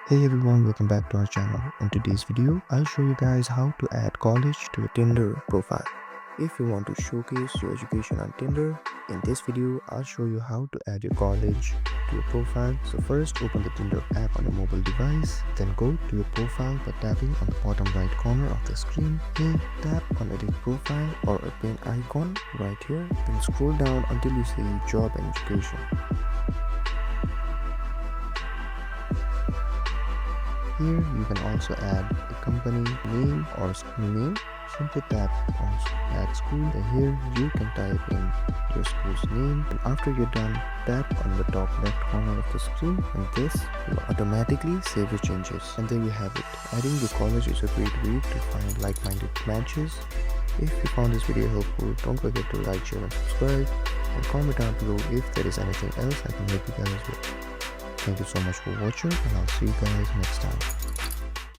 Hey everyone, welcome back to our channel. In today's video, I'll show you guys how to add college to your Tinder profile. If you want to showcase your education on Tinder, in this video, I'll show you how to add your college to your profile. So first, open the Tinder app on your mobile device, then go to your profile by tapping on the bottom right corner of the screen. Then tap on edit profile or a pen icon right here. Then scroll down until you see job and education. Here you can also add a company name or school name. Simply tap on add school, and here you can type in your school's name, and after you're done, tap on the top left corner of the screen, and this will automatically save your changes. And there you have it. Adding your college is a great way to find like-minded matches. If you found this video helpful, don't forget to like, share and subscribe, and comment down below if there is anything else I can help you guys with. Thank you so much for watching, and I'll see you guys next time.